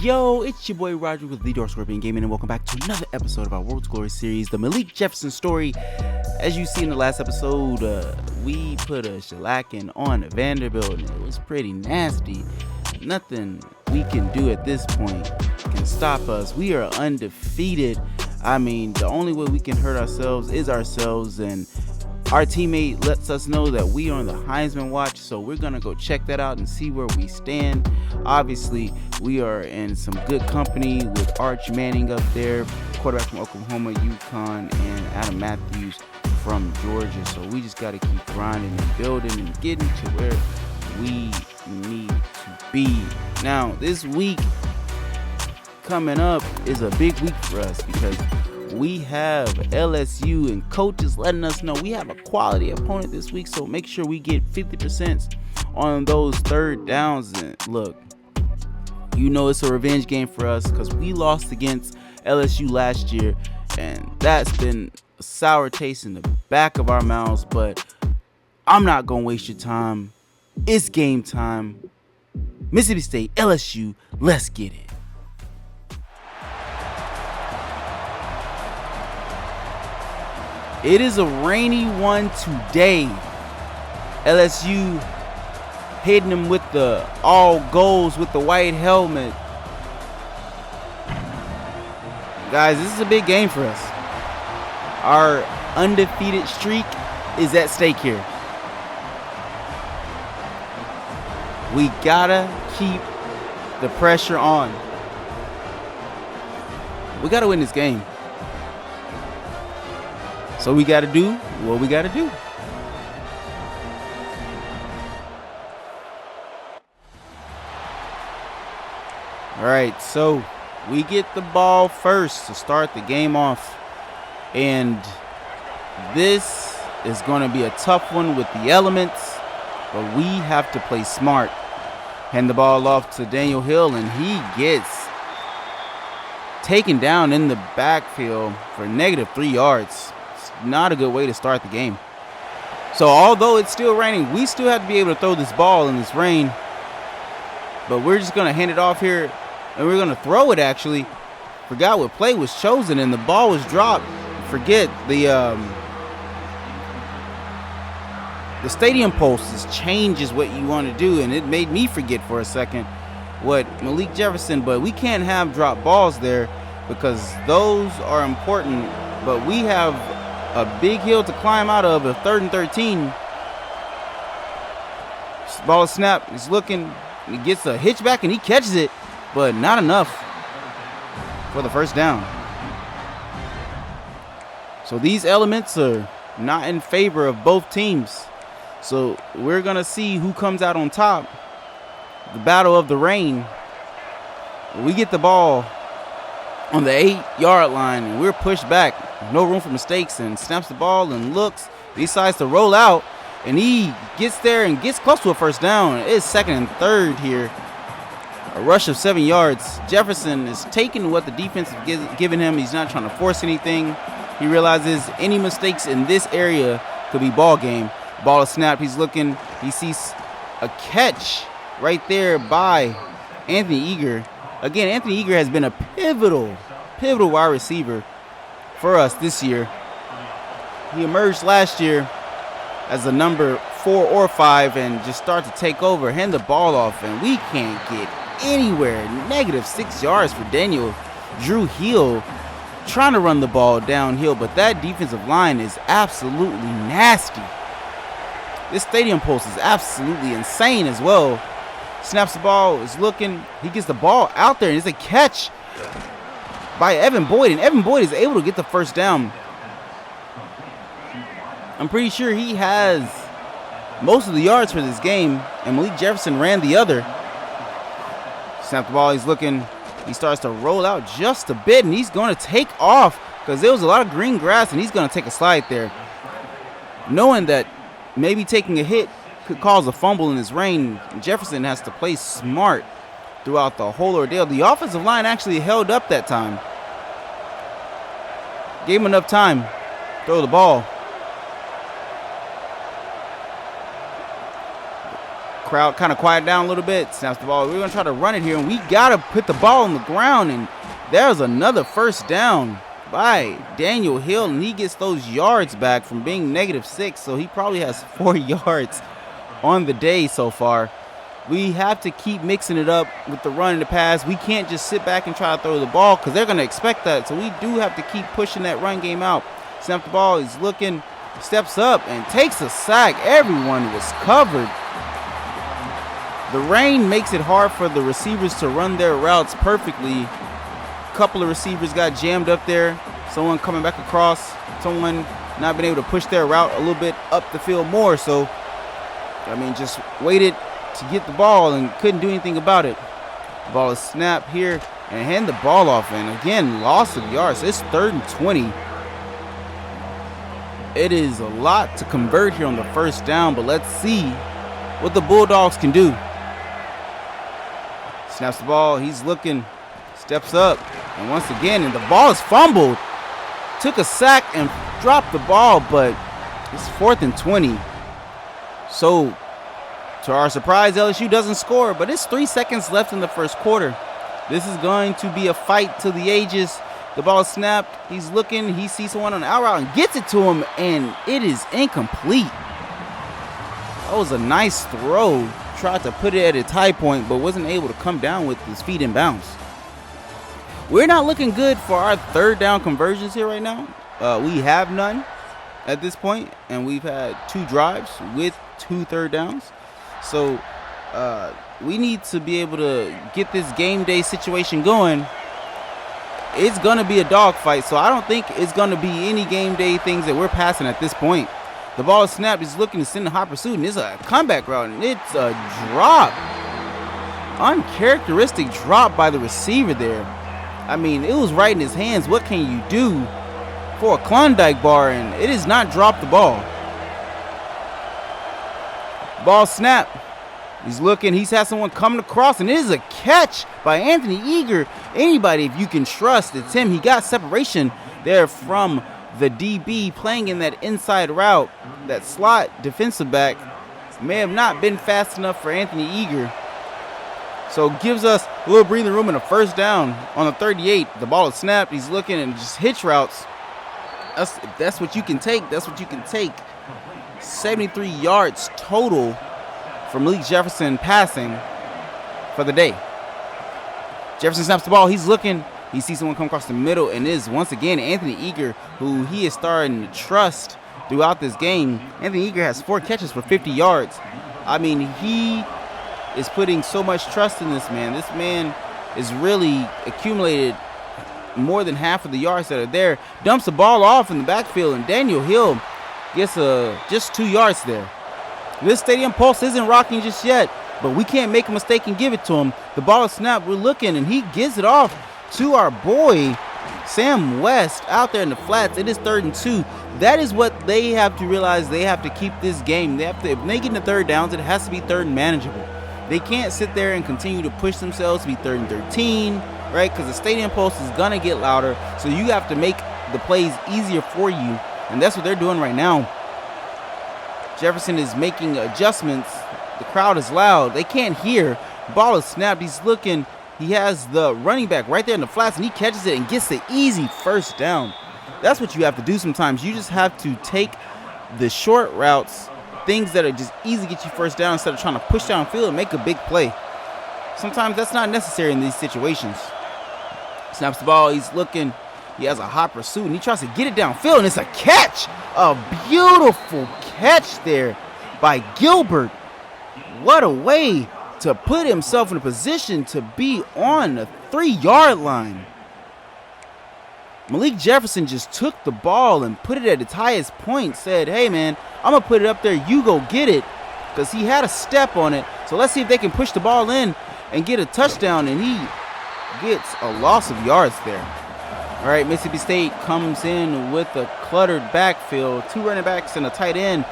Yo, it's your boy Roger with Lead Scorpion Gaming, and welcome back to another episode of our World's Glory series, the Malik Jefferson story. As you see in the last episode, we put a shellacking on Vanderbilt, and it was pretty nasty. Nothing we can do at this point can stop us. We are undefeated. I mean, the only way we can hurt ourselves is ourselves, and our teammate lets us know that we are on the Heisman watch, so we're going to go check that out and see where we stand. Obviously, we are in some good company with Arch Manning up there, quarterback from Oklahoma, UConn, and Adam Matthews from Georgia. So we just got to keep grinding and building and getting to where we need to be. Now, this week coming up is a big week for us because we have LSU and coaches letting us know we have a quality opponent this week, so make sure we get 50% on those third downs. And look, you know it's a revenge game for us because we lost against LSU last year, and that's been a sour taste in the back of our mouths, but I'm not going to waste your time. It's game time. Mississippi State, LSU, let's get it. It is a rainy one today. LSU hitting them with the all goals with the white helmet. Guys, this is a big game for us. Our undefeated streak is at stake here. We gotta keep the pressure on. We gotta win this game. So we got to do what we got to do. All right, so we get the ball first to start the game off. And this is going to be a tough one with the elements, but we have to play smart. Hand the ball off to Daniel Hill, and he gets taken down in the backfield for -3 yards. Not a good way to start the game. So although it's still raining, we still have to be able to throw this ball in this rain. But we're just going to hand it off here, and we're going to throw it actually. Forgot what play was chosen, and the ball was dropped. Forget the stadium posts changes what you want to do, and it made me forget for a second what Malik Jefferson, but we can't have drop balls there because those are important. But we have a big hill to climb out of, a 3rd and 13. Ball snap, he's looking, he gets a hitchback and he catches it, but not enough for the first down. So these elements are not in favor of both teams. So we're going to see who comes out on top. The battle of the rain. We get the ball on the 8-yard line, and we're pushed back. No room for mistakes, and snaps the ball and looks. Decides to roll out, and he gets there and gets close to a first down. It's 2nd and 3rd here. A rush of 7 yards. Jefferson is taking what the defense is giving him. He's not trying to force anything. He realizes any mistakes in this area could be ball game. Ball is snapped. He's looking. He sees a catch right there by Anthony Eager. Again, Anthony Eager has been a pivotal wide receiver for us this year. He emerged last year as a number 4 or 5 and just start to take over, hand the ball off, and we can't get anywhere. -6 yards for Daniel Drew Hill trying to run the ball downhill, but that defensive line is absolutely nasty. This stadium post is absolutely insane as well. Snaps the ball, is looking, he gets the ball out there, and it's a catch by Evan Boyd, and Evan Boyd is able to get the first down. I'm pretty sure he has most of the yards for this game, and Malik Jefferson ran the other. Snap the ball, he's looking, he starts to roll out just a bit, and he's going to take off because there was a lot of green grass, and he's going to take a slide there. Knowing that maybe taking a hit could cause a fumble in this rain, Jefferson has to play smart throughout the whole ordeal. The offensive line actually held up that time. Gave him enough time to throw the ball. crowd kind of quiet down a little bit. Snaps the ball. We're going to try to run it here, and we got to put the ball on the ground. And there's another first down by Daniel Hill, and he gets those yards back from being -6. So he probably has 4 yards on the day so far. We have to keep mixing it up with the run and the pass. We can't just sit back and try to throw the ball because they're going to expect that. So we do have to keep pushing that run game out. Snap the ball. He's looking, steps up, and takes a sack. Everyone was covered. The rain makes it hard for the receivers to run their routes perfectly. A couple of receivers got jammed up there. Someone coming back across. Someone not being able to push their route a little bit up the field more. So, I mean, just waited to get the ball and couldn't do anything about it. The ball is snapped here and hand the ball off. And again, loss of yards. It's 3rd and 20. It is a lot to convert here on the first down, but let's see what the Bulldogs can do. Snaps the ball. He's looking, steps up, and once again, and the ball is fumbled. Took a sack and dropped the ball, but it's 4th and 20. So, to our surprise, LSU doesn't score, but it's 3 seconds left in the first quarter. This is going to be a fight to the ages. The ball is snapped. He's looking. He sees someone on the out route and gets it to him, and it is incomplete. That was a nice throw. Tried to put it at its high point, but wasn't able to come down with his feet in bounds. We're not looking good for our 3rd down conversions here right now. We have none at this point, and we've had 2 drives with 2 3rd downs. So we need to be able to get this game day situation going. It's going to be a dogfight, so I don't think it's going to be any game day things that we're passing at this point. The ball is snapped. He's looking to send a hot pursuit, and it's a comeback route, and it's a drop. Uncharacteristic drop by the receiver there. I mean, it was right in his hands. What can you do for a Klondike bar? And it is not drop the ball. Ball snap. He's looking. He's had someone coming across, and it is a catch by Anthony Eager. Anybody, if you can trust, it's him. He got separation there from the DB playing in that inside route. That slot defensive back may have not been fast enough for Anthony Eager. So gives us a little breathing room in a first down on the 38. The ball is snapped. He's looking and just hitch routes. That's what you can take. That's what you can take. 73 yards total for Malik Jefferson passing for the day. Jefferson snaps the ball. He's looking. He sees someone come across the middle, and is once again Anthony Eager, who he is starting to trust throughout this game. Anthony Eager has 4 catches for 50 yards. I mean, he is putting so much trust in this man. This man is really accumulated more than half of the yards that are there. Dumps the ball off in the backfield, and Daniel Hill gets just 2 yards there. This stadium pulse isn't rocking just yet, but we can't make a mistake and give it to him. The ball is snapped. We're looking, and he gives it off to our boy Sam West out there in the flats. It is 3rd and 2. That is what they have to realize. They have to keep this game. If they get into 3rd downs, it has to be 3rd and manageable. They can't sit there and continue to push themselves to be 3rd and 13, right? Because the stadium pulse is going to get louder. So you have to make the plays easier for you. And that's what they're doing right now. Jefferson is making adjustments. The crowd is loud. They can't hear. Ball is snapped. He's looking. He has the running back right there in the flats, and he catches it and gets the easy first down. That's what you have to do sometimes. You just have to take the short routes, things that are just easy to get you first down instead of trying to push downfield and make a big play. Sometimes that's not necessary in these situations. Snaps the ball. He's looking. He has a hot pursuit, and he tries to get it downfield, and it's a catch. A beautiful catch there by Gilbert. What a way to put himself in a position to be on the 3-yard line. Malik Jefferson just took the ball and put it at its highest point, said, hey, man, I'm going to put it up there. You go get it, because he had a step on it. So let's see if they can push the ball in and get a touchdown, and he gets a loss of yards there. All right, Mississippi State comes in with a cluttered backfield. 2 running backs and a tight end.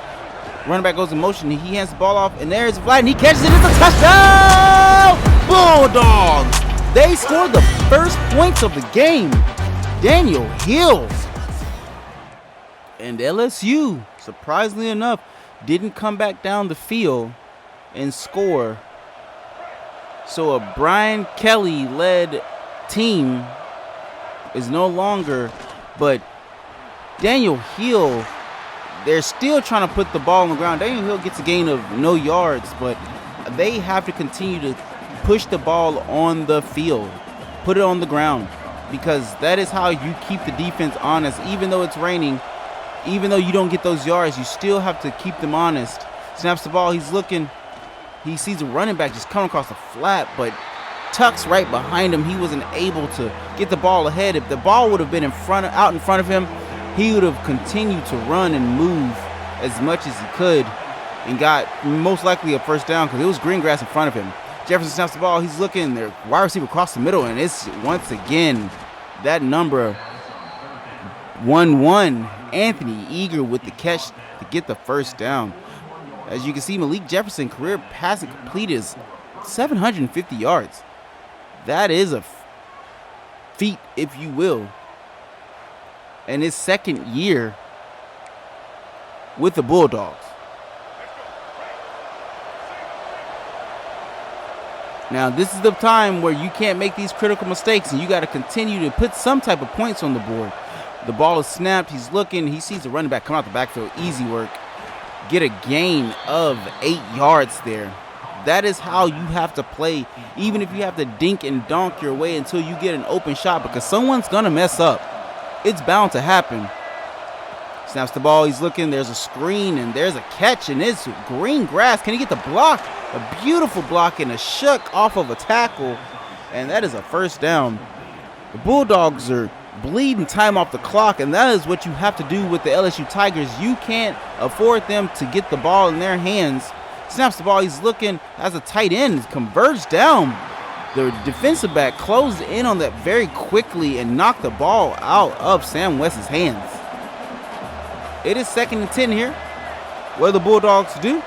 Running back goes in motion. He hands the ball off, and there's a flag, and he catches it. It's a touchdown! Bulldogs! They scored the first points of the game. Daniel Hill. And LSU, surprisingly enough, didn't come back down the field and score. So a Brian Kelly-led team is no longer, but Daniel Hill, they're still trying to put the ball on the ground. Daniel Hill gets a gain of no yards, but they have to continue to push the ball on the field, put it on the ground, because that is how you keep the defense honest. Even though it's raining, even though you don't get those yards, you still have to keep them honest. Snaps the ball, he's looking, he sees a running back just come across the flat, but Tuck's right behind him. He wasn't able to get the ball ahead. If the ball would have been out in front of him, he would have continued to run and move as much as he could and got most likely a first down because it was green grass in front of him. Jefferson snaps the ball. He's looking. Their wide receiver across the middle, and it's once again that number 11, Anthony Eager with the catch to get the first down. As you can see, Malik Jefferson career passing complete is 750 yards. That is a feat, if you will. And his second year with the Bulldogs. Now, this is the time where you can't make these critical mistakes, and you got to continue to put some type of points on the board. The ball is snapped. He's looking. He sees the running back come out the backfield. Easy work. Get a gain of 8 yards there. That is how you have to play, even if you have to dink and donk your way until you get an open shot, because someone's going to mess up. It's bound to happen. Snaps the ball. He's looking. There's a screen, and there's a catch, and it's green grass. Can he get the block? A beautiful block and a shuck off of a tackle, and that is a first down. The Bulldogs are bleeding time off the clock, and that is what you have to do with the LSU Tigers. You can't afford them to get the ball in their hands. Snaps the ball. He's looking as a tight end. Converged down. The defensive back closed in on that very quickly and knocked the ball out of Sam West's hands. It is 2nd and 10 here. What do the Bulldogs do?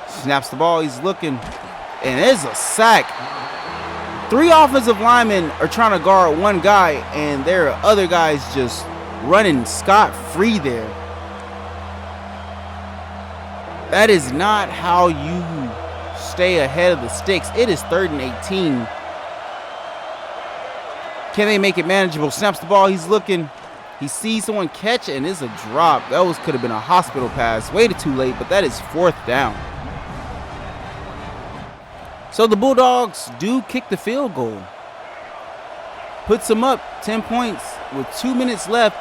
Snaps the ball. He's looking. And there's a sack. 3 offensive linemen are trying to guard one guy, and there are other guys just running scot-free there. That is not how you stay ahead of the sticks. It is 3rd and 18. Can they make it manageable? Snaps the ball. He's looking. He sees someone catch, and it's a drop. That could have been a hospital pass. Waited too late, but that is 4th down. So the Bulldogs do kick the field goal. Puts them up 10 points with 2 minutes left.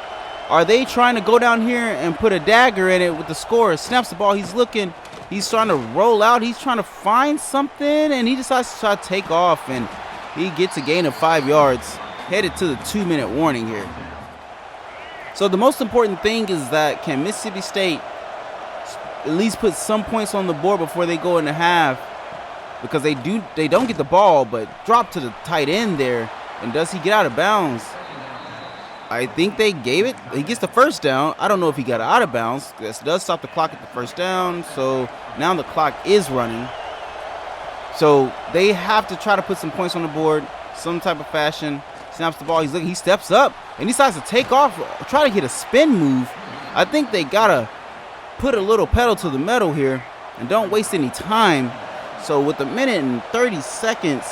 Are they trying to go down here and put a dagger in it with the score? Snaps the ball. He's looking. He's trying to roll out. He's trying to find something, and he decides to try to take off, and he gets a gain of 5 yards. Headed to the 2-minute warning here. So the most important thing is that can Mississippi State at least put some points on the board before they go into half? Because they don't get the ball, but drop to the tight end there. And does he get out of bounds? I think they gave it. He gets the first down. I don't know if he got out of bounds. This does stop the clock at the first down. So now the clock is running. So they have to try to put some points on the board, some type of fashion. Snaps the ball. He's looking. He steps up and he decides to take off, try to get a spin move. I think they gotta put a little pedal to the metal here and don't waste any time. So with a minute and 30 seconds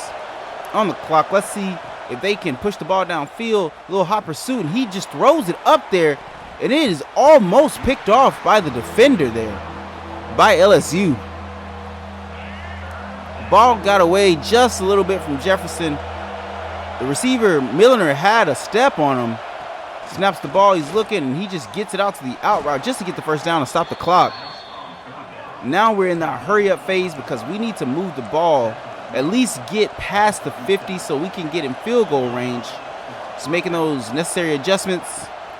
on the clock, let's see if they can push the ball downfield. A little hot pursuit, and he just throws it up there, and it is almost picked off by the defender there by LSU. Ball got away just a little bit from Jefferson. The receiver, Milliner, had a step on him. Snaps the ball. He's looking, and he just gets it out to the out route just to get the first down and stop the clock. Now we're in that hurry-up phase because we need to move the ball, at least get past the 50 so we can get in field goal range. Just making those necessary adjustments.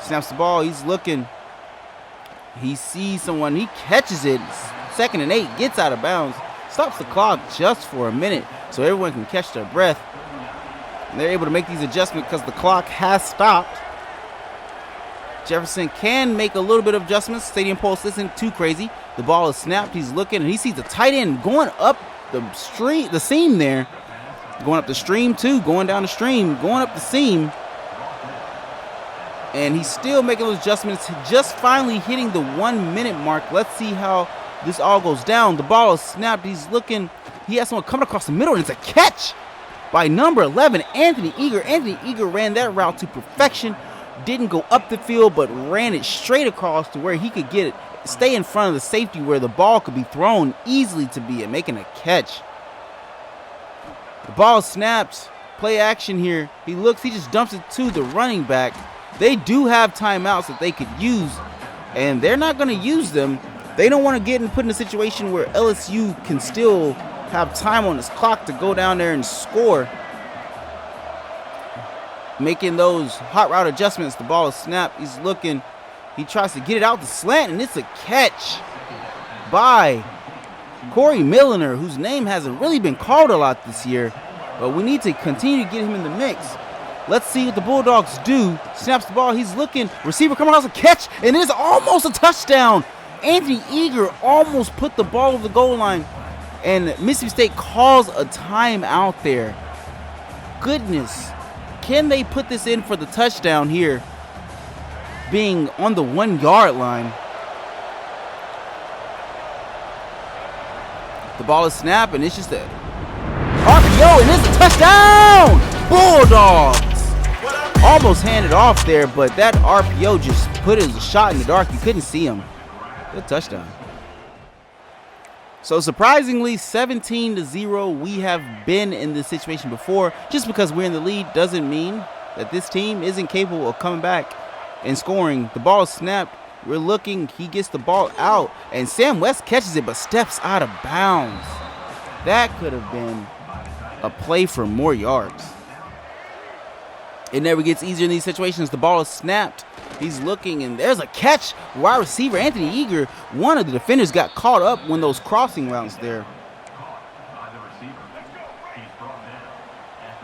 Snaps the ball. He's looking. He sees someone. He catches it. 2nd and 8. Gets out of bounds. Stops the clock just for a minute so everyone can catch their breath. And they're able to make these adjustments because the clock has stopped. Jefferson can make a little bit of adjustments. Stadium Pulse isn't too crazy. The ball is snapped. He's looking, and he sees the tight end going up the seam there. Going up the stream, too. Going down the stream. Going up the seam. And he's still making those adjustments. Just finally hitting the 1 minute mark. Let's see how This all goes down. The ball is snapped. He's looking. He has someone coming across the middle, and it's a catch by number 11, Anthony Eager. Anthony Eager ran that route to perfection. Didn't go up the field, but ran it straight across to where he could get it, stay in front of the safety where the ball could be thrown easily to be making a catch. The ball snaps. Play action here. He looks. He just dumps it to the running back. They do have timeouts that they could use, and they're not going to use them. They don't want to get put in a situation where LSU can still have time on his clock to go down there and score. Making those hot route adjustments. The ball is snapped. He's looking. He tries to get it out the slant, and it's a catch by Corey Milliner, whose name hasn't really been called a lot this year, but we need to continue to get him in the mix. Let's see what the Bulldogs do. Snaps the ball. He's looking. Receiver coming across a catch, and it is almost a touchdown. Anthony Eager almost put the ball over the goal line, and Mississippi State calls a timeout there. Goodness. Can they put this in for the touchdown here, being on the 1 yard line? The ball is snapped, and it's just a RPO, and it's a touchdown! Bulldogs! Almost handed off there, but that RPO just put his shot in the dark. You couldn't see him. Good touchdown. So surprisingly, 17-0, we have been in this situation before. Just because we're in the lead doesn't mean that this team isn't capable of coming back and scoring. The ball is snapped. We're looking. He gets the ball out, and Sam West catches it but steps out of bounds. That could have been a play for more yards. It never gets easier in these situations. The ball is snapped. He's looking, and there's a catch. Wide receiver Anthony Eager, one of the defenders, got caught up when those crossing routes there.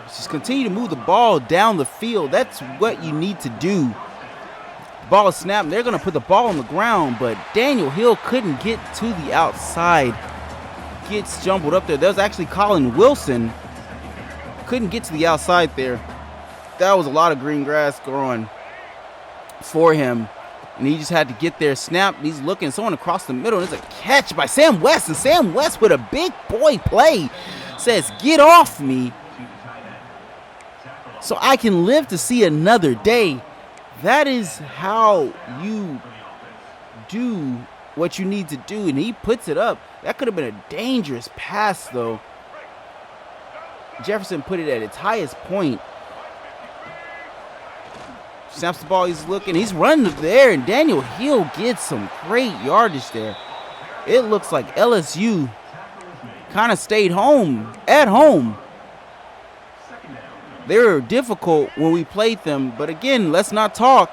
Just continue to move the ball down the field. That's what you need to do. The ball is snapped. They're going to put the ball on the ground, but Daniel Hill couldn't get to the outside. Gets jumbled up there. There's actually Colin Wilson. Couldn't get to the outside there. That was a lot of green grass growing for him, and he just had to get there. Snap. He's looking. Someone across the middle. And it's a catch by Sam West, and Sam West with a big boy play says, "Get off me so I can live to see another day." That is how you do what you need to do, and he puts it up. That could have been a dangerous pass, though. Jefferson put it at its highest point. Snaps the ball. He's looking. He's running there, and Daniel Hill gets some great yardage there. It looks like LSU kind of stayed home, at home. They were difficult when we played them, but again, let's not talk.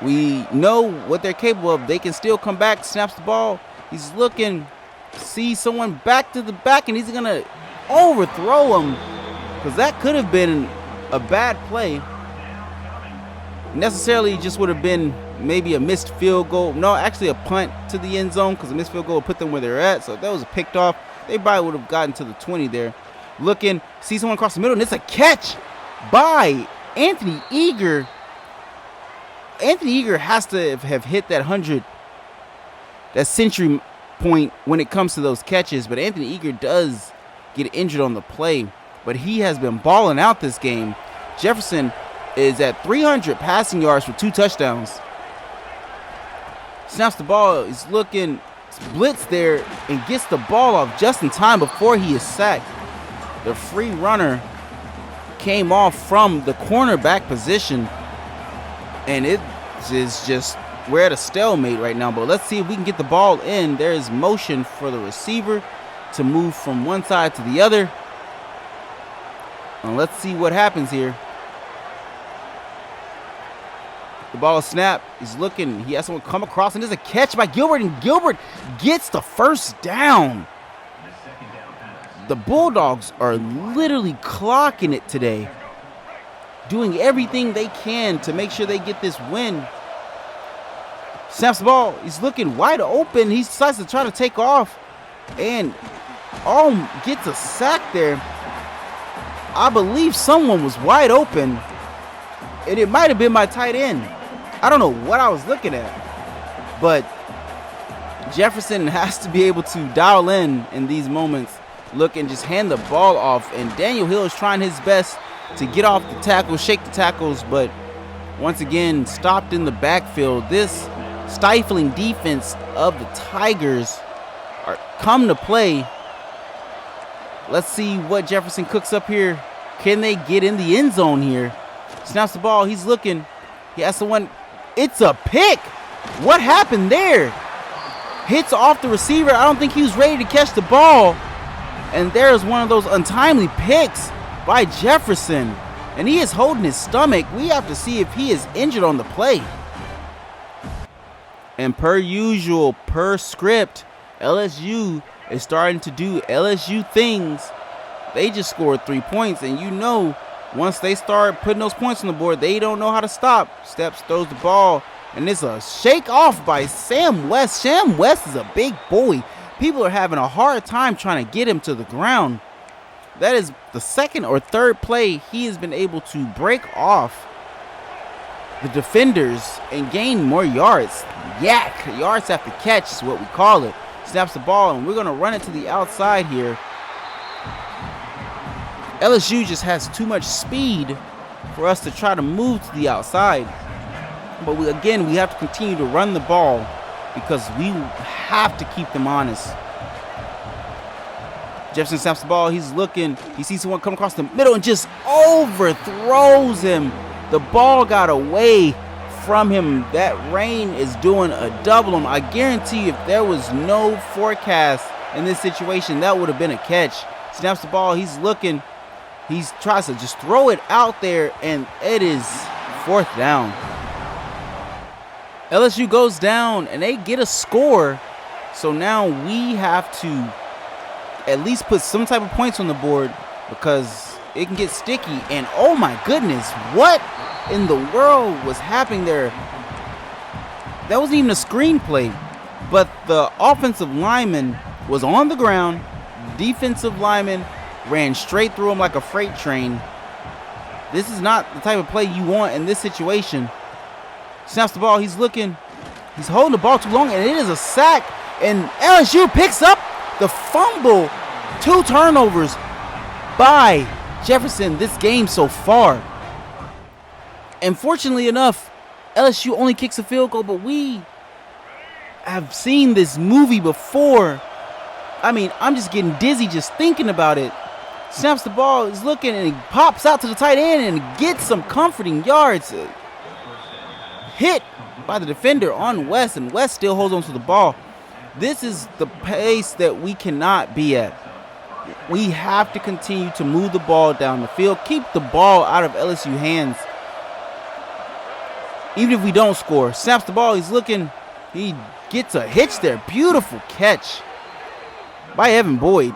We know what they're capable of. They can still come back. Snaps the ball. He's looking. Sees someone back to the back, and he's going to overthrow him, because that could have been a bad play. Necessarily just would have been maybe a missed field goal. No, actually a punt to the end zone, because a missed field goal would put them where they're at. So if that was picked off, they probably would have gotten to the 20 there. Looking, see someone across the middle, and it's a catch by Anthony Eager. Anthony Eager has to have hit that 100, that century point when it comes to those catches. But Anthony Eager does get injured on the play, but he has been balling out this game. Jefferson is at 300 passing yards for 2 touchdowns. Snaps the ball. He's looking, blitz there, and gets the ball off just in time before he is sacked. The free runner came off from the cornerback position, and it is just, we're at a stalemate right now. But let's see if we can get the ball in. There is motion for the receiver to move from one side to the other. And let's see what happens here. The ball is snapped. He's looking. He has someone come across, and there's a catch by Gilbert, and Gilbert gets the first down. The Bulldogs are literally clocking it today, doing everything they can to make sure they get this win. Snaps the ball. He's looking wide open. He decides to try to take off, and gets a sack there. I believe someone was wide open, and it might have been my tight end. I don't know what I was looking at, but Jefferson has to be able to dial in these moments. Look and just hand the ball off. And Daniel Hill is trying his best to get off the tackles, shake the tackles, but once again stopped in the backfield. This stifling defense of the Tigers are come to play. Let's see what Jefferson cooks up here. Can they get in the end zone here? Snaps the ball. He's looking. He has the one. It's a pick. What happened there? Hits off the receiver. I don't think he was ready to catch the ball. And there's one of those untimely picks by Jefferson. And he is holding his stomach. We have to see if he is injured on the play. And per usual, per script, LSU is starting to do LSU things. They just scored 3 points. And you know, once they start putting those points on the board, they don't know how to stop. Steps, throws the ball. And it's a shake off by Sam West. Sam West is a big boy. People are having a hard time trying to get him to the ground. That is the second or third play he has been able to break off the defenders and gain more yards. Yak, yards after catch is what we call it. Snaps the ball, and we're going to run it to the outside here. LSU just has too much speed for us to try to move to the outside. But we have to continue to run the ball because we have to keep them honest. Jefferson snaps the ball. He's looking. He sees someone come across the middle and just overthrows him. The ball got away from him. That rain is doing a double him. I guarantee if there was no forecast in this situation, that would have been a catch. Snaps the ball. He's looking. He tries to just throw it out there, and it is fourth down. LSU goes down, and they get a score. So now we have to at least put some type of points on the board because it can get sticky. And oh my goodness, what in the world was happening there? That wasn't even a screenplay, but the offensive lineman was on the ground. Defensive lineman ran straight through him like a freight train. This is not the type of play you want in this situation. Snaps the ball. He's looking. He's holding the ball too long, and it is a sack. And LSU picks up the fumble. 2 turnovers by Jefferson this game so far. And fortunately enough, LSU only kicks a field goal, but we have seen this movie before. I mean, I'm just getting dizzy just thinking about it. Snaps the ball. He's looking, and he pops out to the tight end and gets some comforting yards. Hit by the defender on West, and West still holds on to the ball. This is the pace that we cannot be at. We have to continue to move the ball down the field, keep the ball out of LSU hands. Even if we don't score. Snaps the ball, he's looking. He gets a hitch there. Beautiful catch by Evan Boyd.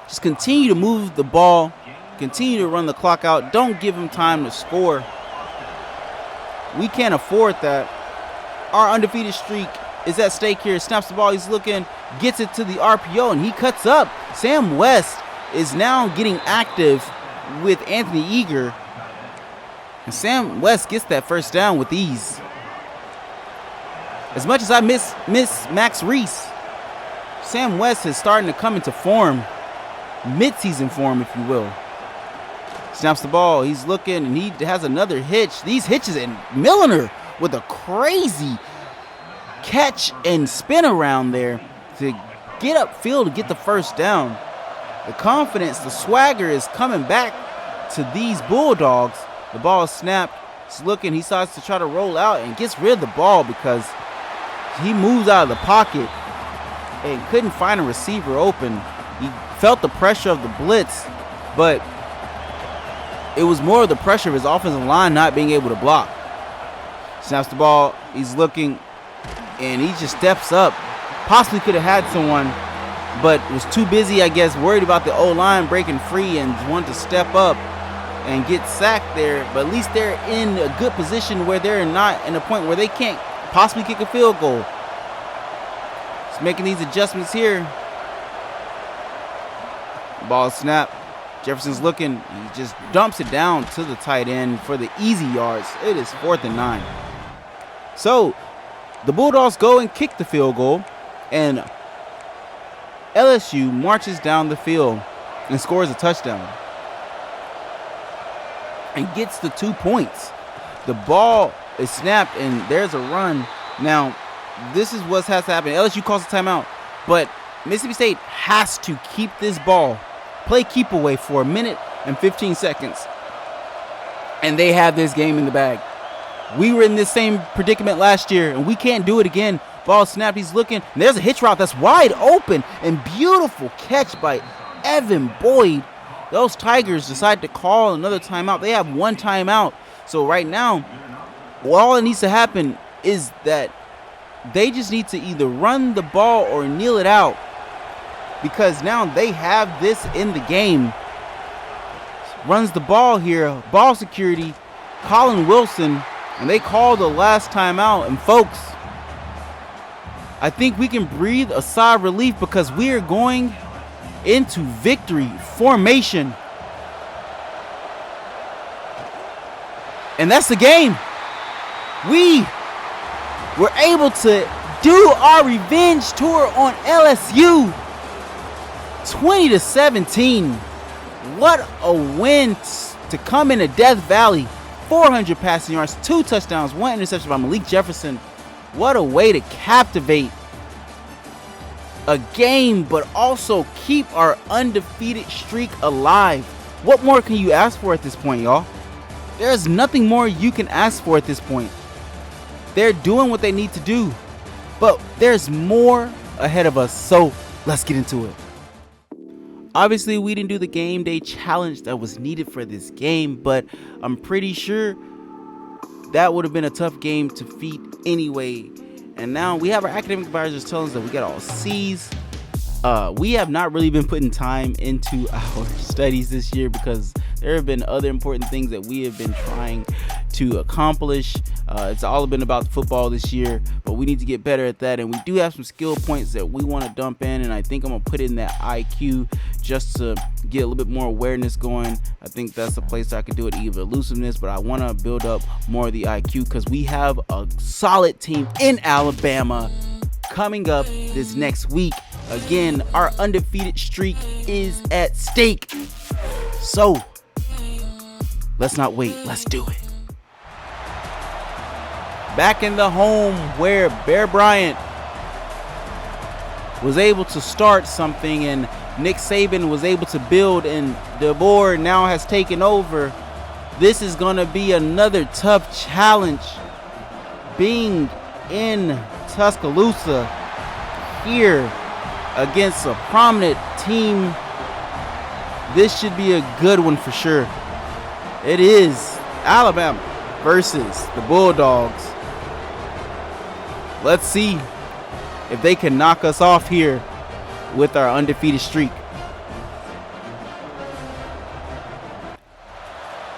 Just continue to move the ball. Continue to run the clock out. Don't give him time to score. We can't afford that. Our undefeated streak is at stake here. Snaps the ball. He's looking. Gets it to the RPO, and he cuts up. Sam West is now getting active with Anthony Eager. And Sam West gets that first down with ease. As much as I miss Max Reese, Sam West is starting to come into form. Mid-season form, if you will. Snaps the ball. He's looking, and he has another hitch. These hitches, and Milliner with a crazy catch and spin around there to get upfield to get the first down. The confidence, the swagger is coming back to these Bulldogs. The ball is snapped. He's looking. He starts to try to roll out and gets rid of the ball because he moves out of the pocket and couldn't find a receiver open. He felt the pressure of the blitz, but it was more of the pressure of his offensive line not being able to block. Snaps the ball. He's looking, and he just steps up. Possibly could have had someone, but was too busy, I guess, worried about the O-line breaking free and wanted to step up and get sacked there. But at least they're in a good position where they're not in a point where they can't possibly kick a field goal. Just making these adjustments here. Ball snap. Jefferson's looking. He just dumps it down to the tight end for the easy yards. It is 4th and 9. So The Bulldogs go and kick the field goal, and LSU marches down the field and scores a touchdown and gets the 2 points. The ball is snapped, and there's a run. Now, this is what has to happen. LSU calls a timeout, but Mississippi State has to keep this ball, play keep away for 1 minute and 15 seconds, and they have this game in the bag. We were in this same predicament last year, and we can't do it again. Ball snapped. He's looking. And there's a hitch route that's wide open, and beautiful catch by Evan Boyd. Those Tigers decide to call another timeout. They have one timeout. So right now, all that needs to happen is that they just need to either run the ball or kneel it out, because now they have this in the game. Runs the ball here. Ball security. Colin Wilson. And they call the last timeout. And folks, I think we can breathe a sigh of relief, because we are going into victory formation. And that's the game. We were able to do our revenge tour on LSU. 20-17. What a win to come into Death Valley. 400 passing yards, 2 touchdowns, 1 interception by Malik Jefferson. What a way to captivate a game, but also keep our undefeated streak alive. What more can you ask for at this point, y'all? There's nothing more you can ask for at this point. They're doing what they need to do, but there's more ahead of us, so let's get into it. Obviously, we didn't do the game day challenge that was needed for this game, but I'm pretty sure that would have been a tough game to feat anyway. And now we have our academic advisors telling us that we got all C's. We have not really been putting time into our studies this year, because there have been other important things that we have been trying to accomplish. It's all been about football this year, but we need to get better at that. And we do have some skill points that we want to dump in, and I think I'm going to put in that IQ just to get a little bit more awareness going. I think that's a place I could do it, either elusiveness, but I want to build up more of the IQ, because we have a solid team in Alabama coming up this next week. Again, our undefeated streak is at stake. So let's not wait. Let's do it. Back in the home where Bear Bryant was able to start something and Nick Saban was able to build, and DeBoer now has taken over. This is going to be another tough challenge. Being in Tuscaloosa here against a prominent team, this should be a good one for sure. It is Alabama versus the Bulldogs. Let's see if they can knock us off here with our undefeated streak.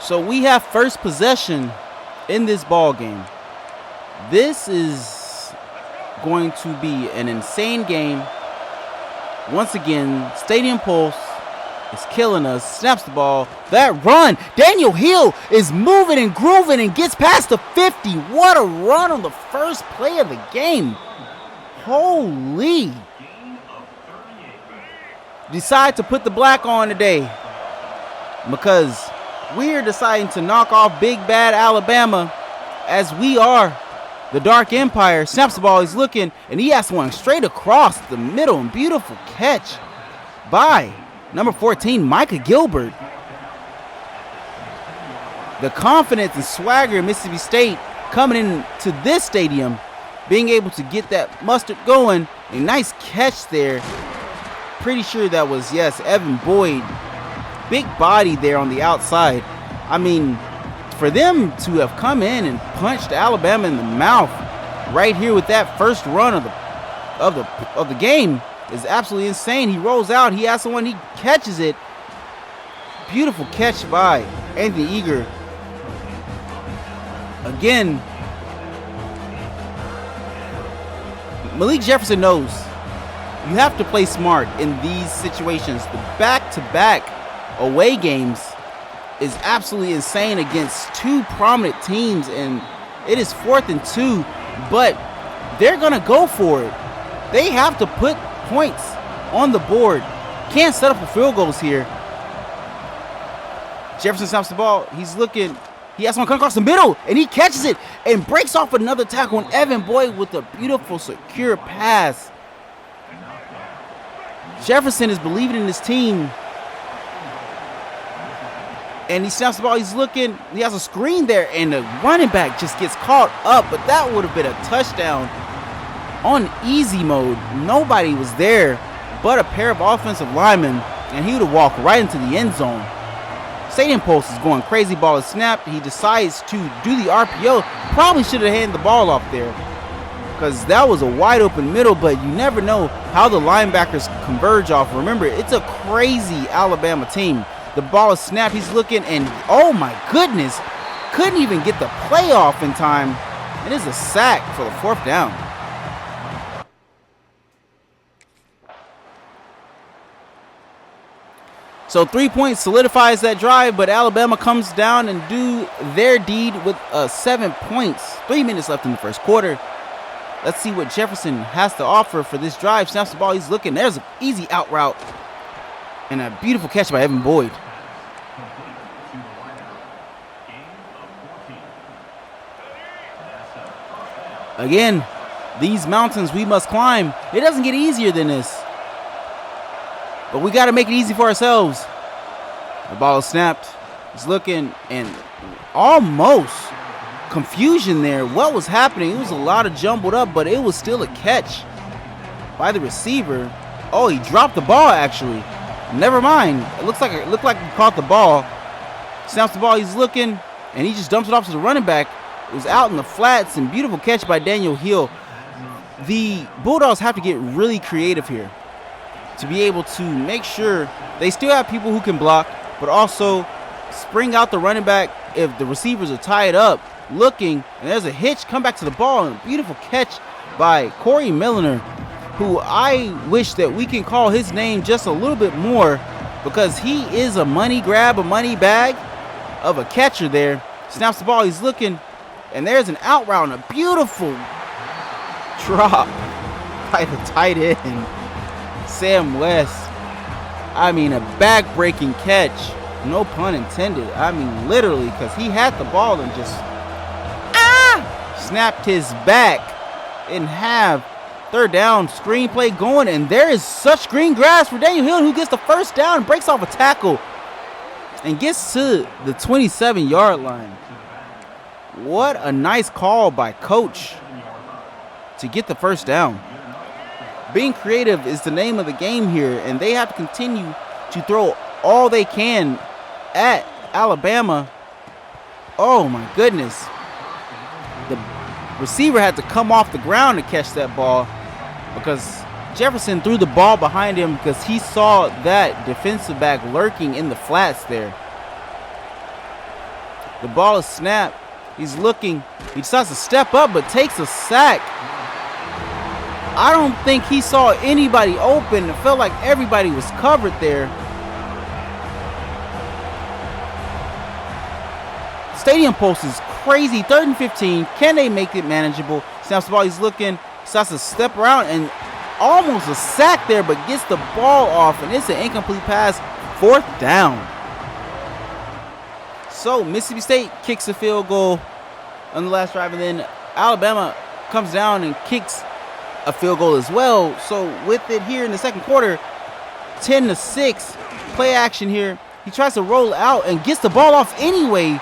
So we have first possession in this ball game. This is going to be an insane game. Once again, Stadium Pulse is killing us. Snaps the ball. That run. Daniel Hill is moving and grooving and gets past the 50. What a run on the first play of the game. Holy. Decide to put the black on today, because we're deciding to knock off big bad Alabama, as we are the Dark Empire. Snaps the ball. He's looking, and he has one straight across the middle, and beautiful catch by number 14, Micah Gilbert. The confidence and swagger of Mississippi State coming into this stadium, being able to get that mustard going. A nice catch there. Pretty sure that was, yes, Evan Boyd. Big body there on the outside. I mean, for them to have come in and punched Alabama in the mouth right here with that first run of the game is absolutely insane. He rolls out. He has someone. He catches it. Beautiful catch by Anthony Eager. Again, Malik Jefferson knows you have to play smart in these situations. The back-to-back away games is absolutely insane against two prominent teams, and it is 4th and 2, but they're going to go for it. They have to put points on the board. Can't set up for field goals here. Jefferson snaps the ball. He's looking. He has one come across the middle, and he catches it and breaks off another tackle. And Evan Boyd with a beautiful, secure pass. Jefferson is believing in his team. And he snaps the ball. He's looking. He has a screen there, and the running back just gets caught up. But that would have been a touchdown on easy mode. Nobody was there but a pair of offensive linemen, and he would have walked right into the end zone. Stadium Post is going crazy. Ball is snapped. He decides to do the RPO. Probably should have handed the ball off there because that was a wide open middle, but you never know how the linebackers converge off. Remember, it's a crazy Alabama team. The ball is snapped. He's looking, and oh my goodness, couldn't even get the play off in time. It is a sack for the 4th down. So 3 points solidifies that drive, but Alabama comes down and do their deed with 7 points. 3 minutes left in the first quarter. Let's see what Jefferson has to offer for this drive. Snaps the ball. He's looking. There's an easy out route. And a beautiful catch by Evan Boyd. Again, these mountains we must climb. It doesn't get easier than this. But we got to make it easy for ourselves. The ball is snapped. He's looking, and almost confusion there. What was happening? It was a lot of jumbled up, but it was still a catch by the receiver. Oh, he dropped the ball, actually. Never mind. It looked like he caught the ball. Snaps the ball. He's looking, and he just dumps it off to the running back. It was out in the flats, and beautiful catch by Daniel Hill. The Bulldogs have to get really creative here to be able to make sure they still have people who can block, but also spring out the running back if the receivers are tied up, looking, and there's a hitch, come back to the ball, and a beautiful catch by Corey Milliner, who I wish that we can call his name just a little bit more because he is a money grab, a money bag of a catcher there. Snaps the ball, he's looking, and there's an out route and a beautiful drop by the tight end. Sam West, I mean, a back-breaking catch, no pun intended. I mean, literally, because he had the ball and just snapped his back in half. 3rd down, screenplay going, and there is such green grass for Daniel Hill, who gets the 1st down, breaks off a tackle, and gets to the 27-yard line. What a nice call by Coach to get the 1st down. Being creative is the name of the game here, and they have to continue to throw all they can at Alabama. Oh my goodness. The receiver had to come off the ground to catch that ball because Jefferson threw the ball behind him because he saw that defensive back lurking in the flats there. The ball is snapped. He's looking. He decides to step up but takes a sack. I don't think he saw anybody open. It felt like everybody was covered there. Stadium Post is crazy. 3rd and 15. Can they make it manageable? Snaps the ball. He's looking. Starts to step around and almost a sack there, but gets the ball off, and it's an incomplete pass. 4th down. So Mississippi State kicks a field goal on the last drive, and then Alabama comes down and kicks a field goal as well. So with it here in the second quarter, 10-6, play action here. He tries to roll out and gets the ball off anyway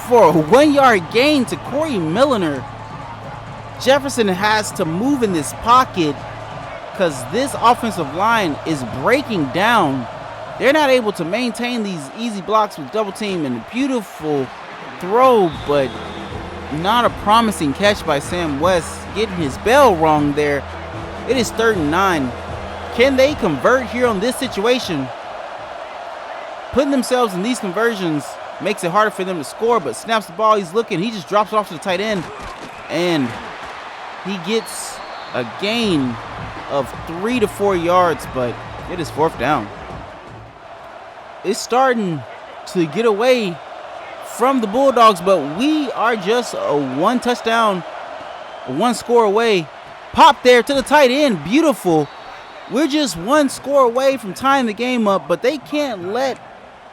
for a 1-yard gain to Corey Milliner. Jefferson has to move in this pocket because this offensive line is breaking down. They're not able to maintain these easy blocks with double team, and a beautiful throw, but not a promising catch by Sam West, getting his bell wrong there. It is 3rd and 9. Can they convert here on this situation? Putting themselves in these conversions makes it harder for them to score, but snaps the ball. He's looking. He just drops it off to the tight end, and he gets a gain of 3 to 4 yards, but it is 4th down. It's starting to get away from the Bulldogs, but we are just a 1 touchdown one score away. Pop there to the tight end. Beautiful. We're just one score away from tying the game up, but they can't let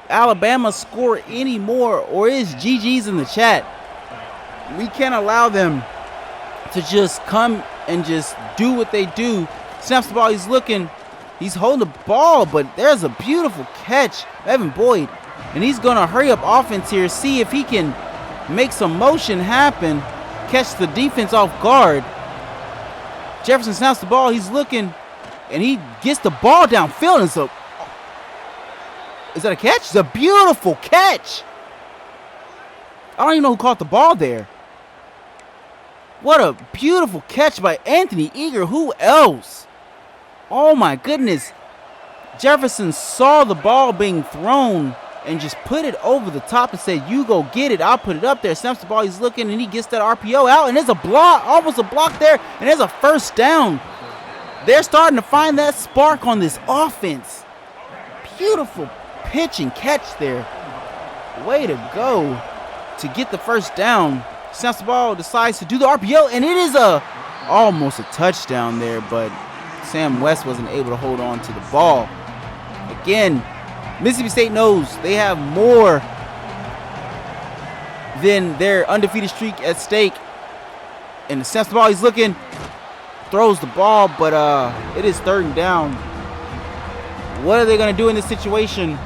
Alabama score anymore, or it's GG's in the chat. We can't allow them to just come and just do what they do. Snaps the ball. He's looking. He's holding the ball, but there's a beautiful catch. Evan Boyd. And he's going to hurry up offense here, see if he can make some motion happen, catch the defense off guard. Jefferson snaps the ball. He's looking, and he gets the ball downfield. And so, is that a catch? It's a beautiful catch. I don't even know who caught the ball there. What a beautiful catch by Anthony Eager. Who else? Oh, my goodness. Jefferson saw the ball being thrown and just put it over the top and said, you go get it. I'll put it up there. Snaps the ball. He's looking, and he gets that RPO out. And there's a block, almost a block there. And there's a first down. They're starting to find that spark on this offense. Beautiful pitch and catch there. Way to go to get the first down. Snaps the ball, decides to do the RPO, and it is almost a touchdown there, but Sam West wasn't able to hold on to the ball. Again, Mississippi State knows they have more than their undefeated streak at stake. And snaps the ball, he's looking, throws the ball, but it is 3rd and down. What are they going to do in this situation?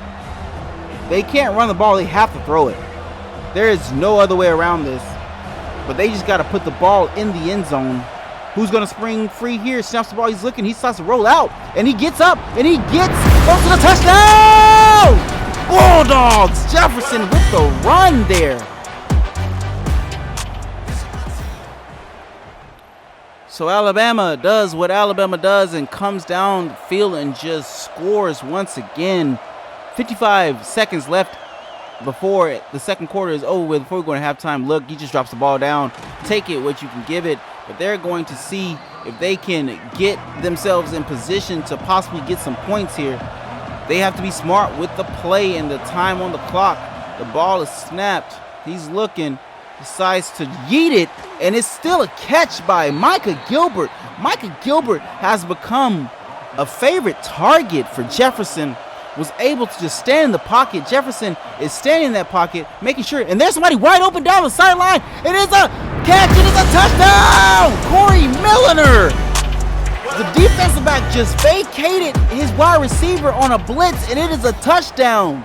They can't run the ball, they have to throw it. There is no other way around this. But they just got to put the ball in the end zone. Who's going to spring free here? Snaps the ball. He's looking. He starts to roll out. And he gets up. And he gets close to the touchdown! Bulldogs! Jefferson with the run there. So Alabama does what Alabama does and comes down the field and just scores once again. 55 seconds left before the second quarter is over with, before we're going to halftime. Look, he just drops the ball down. Take it what you can give it. But they're going to see if they can get themselves in position to possibly get some points here. They have to be smart with the play and the time on the clock. The ball is snapped. He's looking, decides to yeet it, and it's still a catch by Micah Gilbert. Micah Gilbert has become a favorite target for Jefferson. Was able to just stand in the pocket. Jefferson is standing in that pocket, making sure, and there's somebody wide open down the sideline. It is a catch. It is a touchdown. Corey Milliner. The defensive back just vacated his wide receiver on a blitz, and it is a touchdown.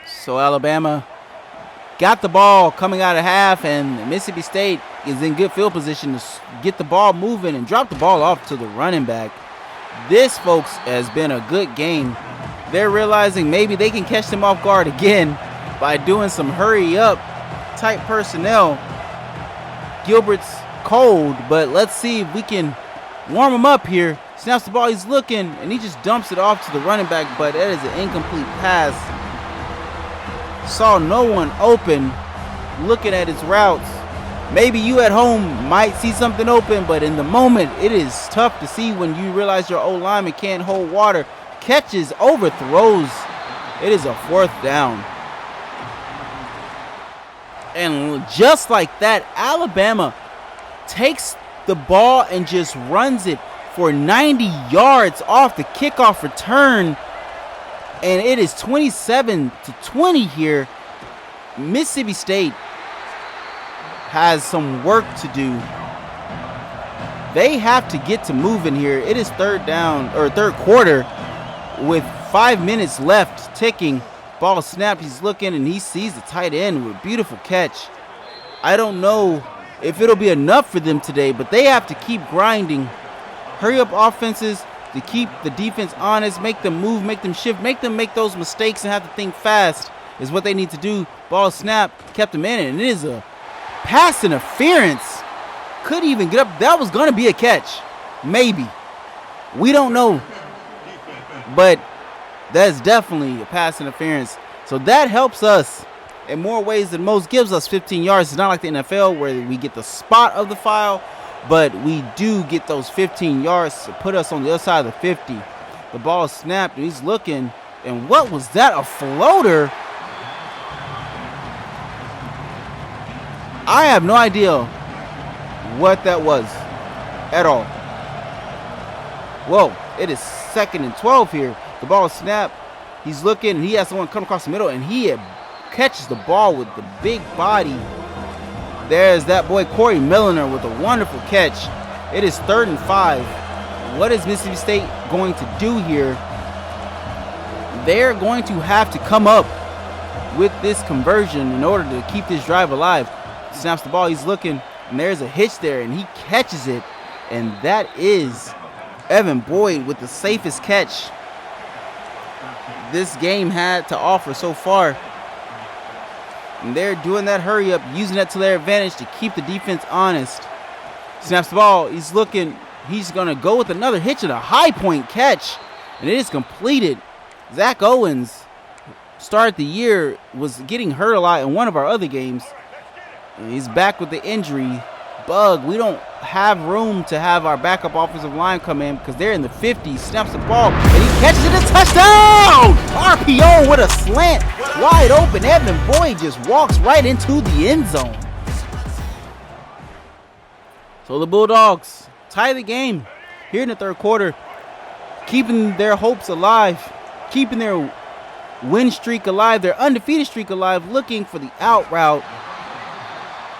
So Alabama got the ball coming out of half, and Mississippi State is in good field position to get the ball moving and drop the ball off to the running back. This, folks, has been a good game. They're realizing maybe they can catch them off guard again by doing some hurry-up type personnel. Gilbert's cold, but let's see if we can warm him up here. Snaps the ball, he's looking, and he just dumps it off to the running back, but that is an incomplete pass. Saw no one open looking at his routes. Maybe you at home might see something open, but in the moment, it is tough to see when you realize your O-lineman can't hold water. Catches, overthrows. It is a 4th down. And just like that, Alabama takes the ball and just runs it for 90 yards off the kickoff return. And it is 27-20 here. Mississippi State has some work to do. They have to get to moving here. It is 3rd down, or 3rd quarter, with 5 minutes left ticking. Ball snapped. He's looking, and he sees the tight end with a beautiful catch. I don't know if it'll be enough for them today, but they have to keep grinding. Hurry up offenses to keep the defense honest, make them move, make them shift, make them make those mistakes and have to think fast is what they need to do. Ball snap, kept him in it, and it is a pass interference. Could even get up. That was going to be a catch. Maybe. We don't know. But that's definitely a pass interference. So that helps us in more ways than most. Gives us 15 yards. It's not like the NFL where we get the spot of the foul, but we do get those 15 yards to put us on the other side of the 50. The ball is snapped, and he's looking. And what was that? A floater? I have no idea what that was at all. Whoa, it is 2nd and 12 here. The ball is snapped. He's looking, and he has someone come across the middle, and he catches the ball with the big body. There's that boy Corey Milliner with a wonderful catch. It is 3rd and 5. What is Mississippi State going to do here? They're going to have to come up with this conversion in order to keep this drive alive. Snaps the ball, he's looking, and there's a hitch there, and he catches it, and that is Evan Boyd with the safest catch this game had to offer so far. And they're doing that hurry up, using that to their advantage to keep the defense honest. Snaps the ball, he's looking, he's going to go with another hitch and a high point catch, and it is completed. Zach Owens started the year, was getting hurt a lot in one of our other games. And he's back with the injury bug. We don't have room to have our backup offensive line come in because they're in the 50s. Snaps the ball, and he catches it, a touchdown! RPO with a slant, wide open. Evan Boyd just walks right into the end zone. So the Bulldogs tie the game here in the 3rd quarter, keeping their hopes alive, keeping their win streak alive, their undefeated streak alive, looking for the out route.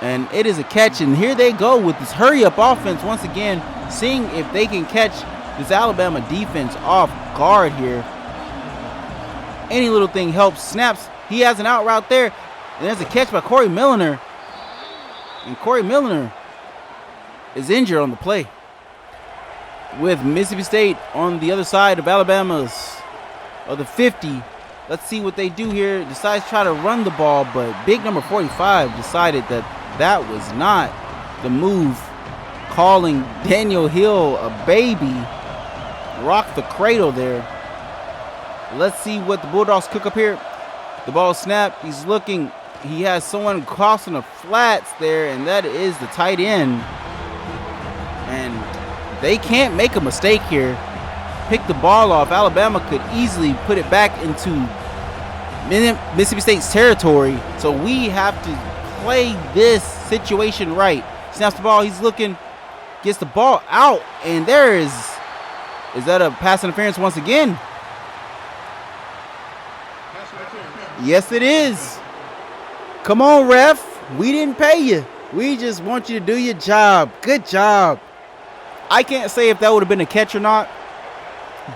And it is a catch, and here they go with this hurry-up offense once again, seeing if they can catch this Alabama defense off guard here. Any little thing helps. Snaps, he has an out route there, and there's a catch by Corey Milliner. And Corey Milliner is injured on the play. With Mississippi State on the other side of Alabama's, of the 50. Let's see what they do here. Decides to try to run the ball, but big number 45 decided that was not the move. Calling Daniel Hill a baby. Rock the cradle there. Let's see what the Bulldogs cook up here. The ball snapped. He's looking. He has someone crossing the flats there, and that is the tight end. And they can't make a mistake here. Pick the ball off. Alabama could easily put it back into Mississippi State's territory. So we have to play this situation right. Snaps the ball. He's looking. Gets the ball out. And there is that a pass interference once again? Yes, it is. Come on, ref. We didn't pay you. We just want you to do your job. Good job. I can't say if that would have been a catch or not,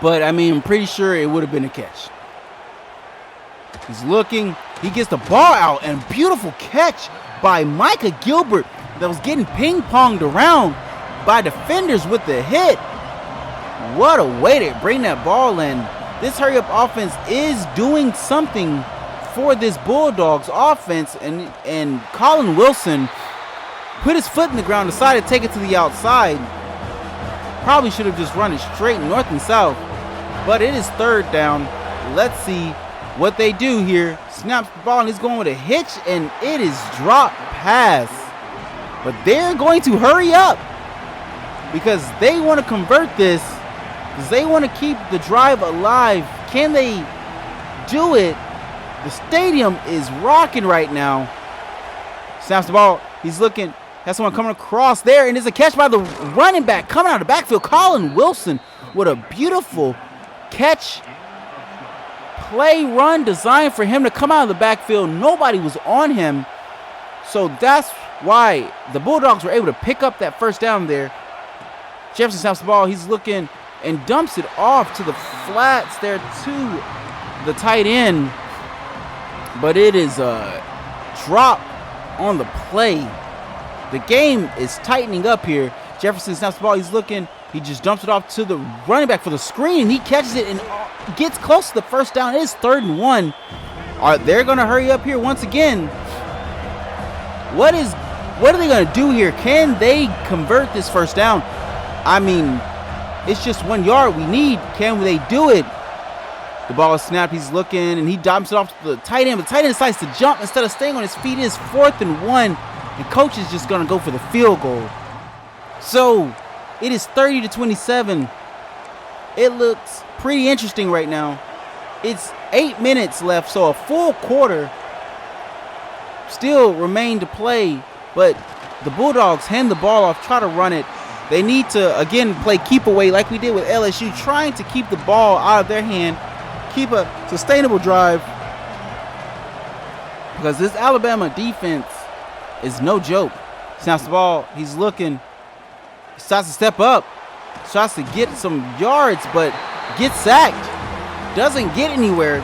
but I mean, I'm pretty sure it would have been a catch. He's looking. He gets the ball out, and beautiful catch by Micah Gilbert that was getting ping-ponged around by defenders with the hit. What a way to bring that ball in. This hurry-up offense is doing something for this Bulldogs offense, and Colin Wilson put his foot in the ground, decided to take it to the outside. Probably should have just run it straight north and south, but it is 3rd down. Let's see what they do here. Snaps the ball, and he's going with a hitch, and it is drop pass. But they're going to hurry up because they want to convert this, because they want to keep the drive alive. Can they do it? The stadium is rocking right now. Snaps the ball. He's looking. Has someone coming across there, and there's a catch by the running back coming out of the backfield. Colin Wilson with a beautiful catch. Play run designed for him to come out of the backfield. Nobody was on him. So that's why the Bulldogs were able to pick up that 1st down there. Jefferson snaps the ball. He's looking and dumps it off to the flats there to the tight end. But it is a drop on the play. The game is tightening up here. Jefferson snaps the ball. He's looking. He just dumps it off to the running back for the screen. He catches it and gets close to the 1st down. It is 3rd and 1. They're going to hurry up here once again. What are they going to do here? Can they convert this 1st down? I mean, it's just 1 yard we need. Can they do it? The ball is snapped. He's looking, and he dumps it off to the tight end. But the tight end decides to jump instead of staying on his feet. It is 4th and 1. And coach is just going to go for the field goal. So it is 30-27. It looks pretty interesting right now. It's 8 minutes left, so a full quarter still remain to play But the Bulldogs hand the ball off, try to run it. They need to, again, play keep away like we did with LSU, trying to keep the ball out of their hand, keep a sustainable drive. Because this Alabama defense is no joke. Snaps the ball. He's looking. He starts to step up. Tries to get some yards, but gets sacked. Doesn't get anywhere.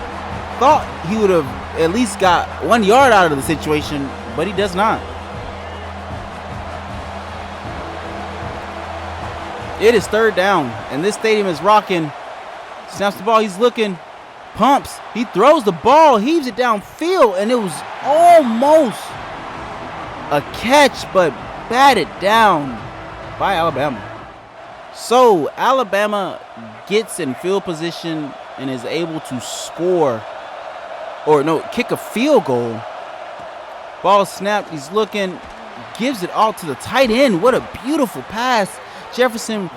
Thought he would have at least got 1 yard out of the situation, but he does not. It is third down, and this stadium is rocking. Snaps the ball. He's looking. Pumps. He throws the ball. Heaves it downfield, and it was almost a catch, but batted down by Alabama. So Alabama gets in field position and is able to score, or no, kick a field goal. Ball snapped. He's looking. Gives it all to the tight end. What a beautiful pass. Jefferson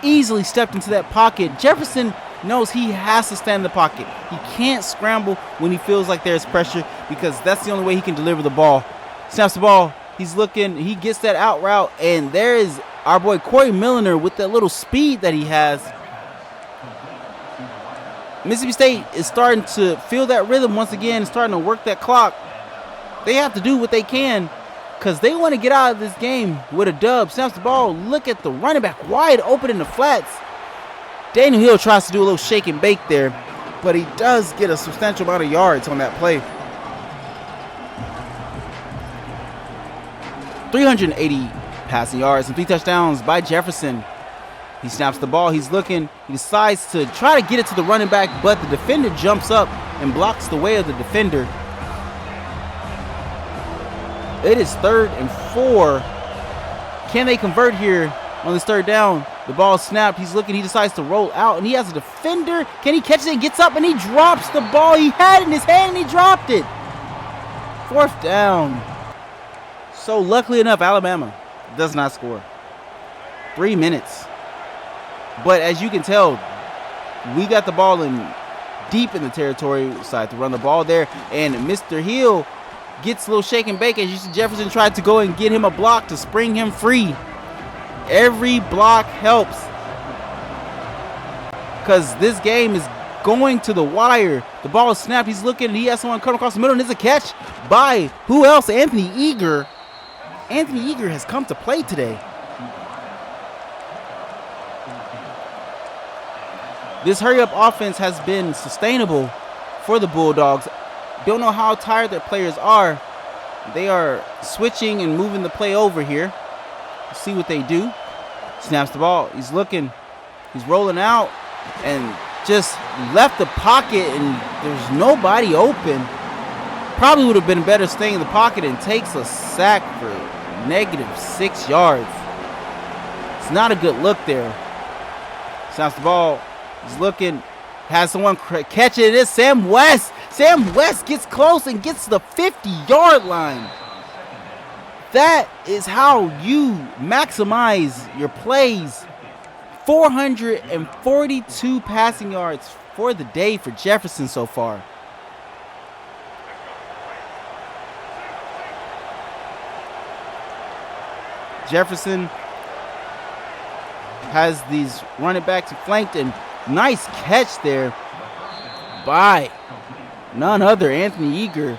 easily stepped into that pocket. Jefferson knows he has to stand in the pocket. He can't scramble when he feels like there's pressure, because that's the only way he can deliver the ball. Snaps the ball. He's looking. He gets that out route, and there is our boy Corey Milliner with that little speed that he has. Mississippi State is starting to feel that rhythm once again, starting to work that clock. They have to do what they can, because they want to get out of this game with a dub. Snaps the ball. Look at the running back wide open in the flats. Daniel Hill tries to do a little shake and bake there, but he does get a substantial amount of yards on that play. 380 passing yards and 3 touchdowns by Jefferson. He snaps the ball. He's looking. He decides to try to get it to the running back, but the defender jumps up and blocks the way of the defender. It is 3rd and 4. Can they convert here on this 3rd down? The ball snapped. He's looking. He decides to roll out, and he has a defender. Can he catch it? Gets up, and he drops the ball. He had it in his hand, and he dropped it. 4th down. So luckily enough, Alabama does not score. 3 minutes. But as you can tell, we got the ball in deep in the territory. Decided to run the ball there, and Mr. Hill gets a little shake and bake. As you see, Jefferson tried to go and get him a block to spring him free. Every block helps, because this game is going to the wire. The ball is snapped. He's looking, and he has someone come across the middle, and it's a catch by who else? Anthony Eager. Anthony Eager has come to play today. This hurry-up offense has been sustainable for the Bulldogs. Don't know how tired their players are. They are switching and moving the play over here. See what they do. Snaps the ball. He's looking. He's rolling out and just left the pocket, and there's nobody open. Probably would have been better staying in the pocket, and takes a sack for -6 yards. It's not a good look there. Snaps the ball. He's looking. Has someone catch it. It is Sam West. Sam West gets close and gets to the 50-yard line. That is how you maximize your plays. 442 passing yards for the day for Jefferson so far. Jefferson has these running backs flanked, and nice catch there by none other Anthony Eager.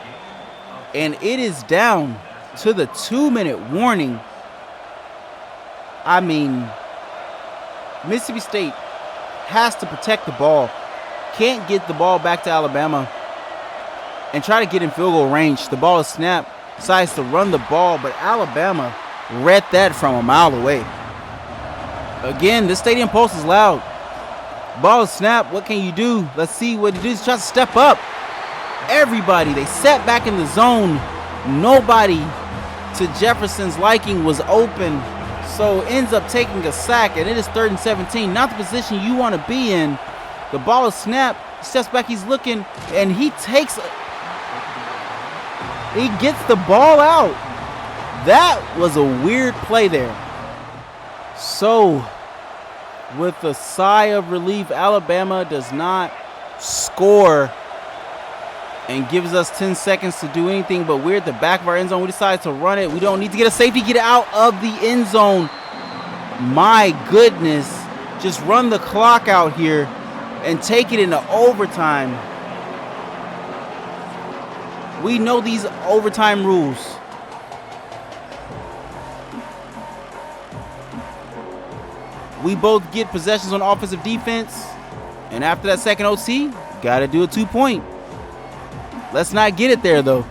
And it is down to the 2-minute warning. I mean, Mississippi State has to protect the ball. Can't get the ball back to Alabama and try to get in field goal range. The ball is snapped. Decides to run the ball, but Alabama read that from a mile away. Again, the stadium pulse is loud. Ball is snapped. What can you do? Let's see what he does. He tries to step up. Everybody, they sat back in the zone. Nobody to Jefferson's liking was open, so ends up taking a sack, and it is 3rd and 17. Not the position you want to be in. The ball is snapped. He steps back. He's looking, and he gets the ball out. That was a weird play there. So, with a sigh of relief, Alabama does not score and gives us 10 seconds to do anything, but we're at the back of our end zone. We decide to run it. We don't need to get a safety, get out of the end zone. My goodness, just run the clock out here and take it into overtime. We know these overtime rules. We both get possessions on offensive defense, and after that second OT, got to do a 2-point. Let's not get it there, though.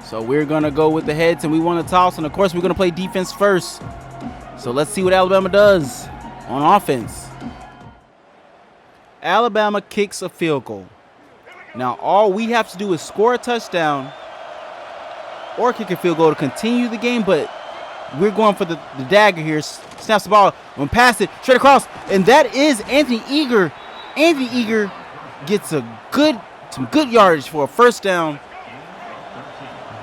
So we're going to go with the heads, and we want to toss, and of course, we're going to play defense first. So let's see what Alabama does on offense. Alabama kicks a field goal. Now, all we have to do is score a touchdown or kick a field goal to continue the game, but we're going for the dagger here. Snaps the ball and pass it straight across, and that is Anthony Eager. Anthony Eager gets some good yardage for a first down.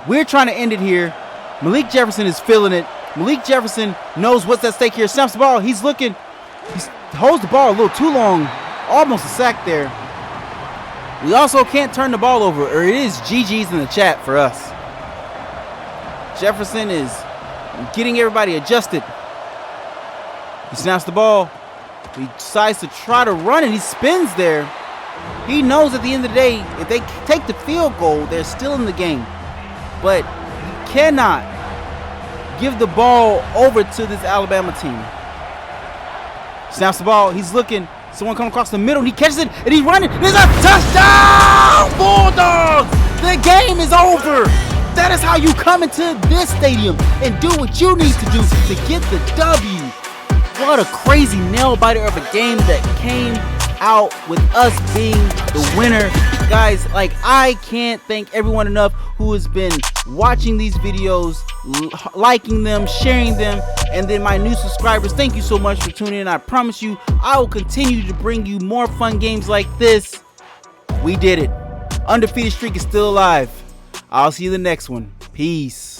We're trying to end it here. Malik Jefferson is feeling it. Malik Jefferson knows what's at stake here. Snaps the ball. He's looking. He holds the ball a little too long. Almost a sack there. We also can't turn the ball over, or it is GG's in the chat for us. Jefferson is getting everybody adjusted. He snaps the ball. He decides to try to run it. He spins there. He knows at the end of the day, if they take the field goal, they're still in the game. But he cannot give the ball over to this Alabama team. Snaps the ball. He's looking. Someone come across the middle. He catches it, and he's running. There's a touchdown! Bulldogs! The game is over. That is how you come into this stadium and do what you need to do to get the W. What a crazy nail-biter of a game that came out with us being the winner. Guys, like, I can't thank everyone enough who has been watching these videos, liking them, sharing them, and then my new subscribers, thank you so much for tuning in. I promise you, I will continue to bring you more fun games like this. We did it. Undefeated streak is still alive. I'll see you in the next one. Peace.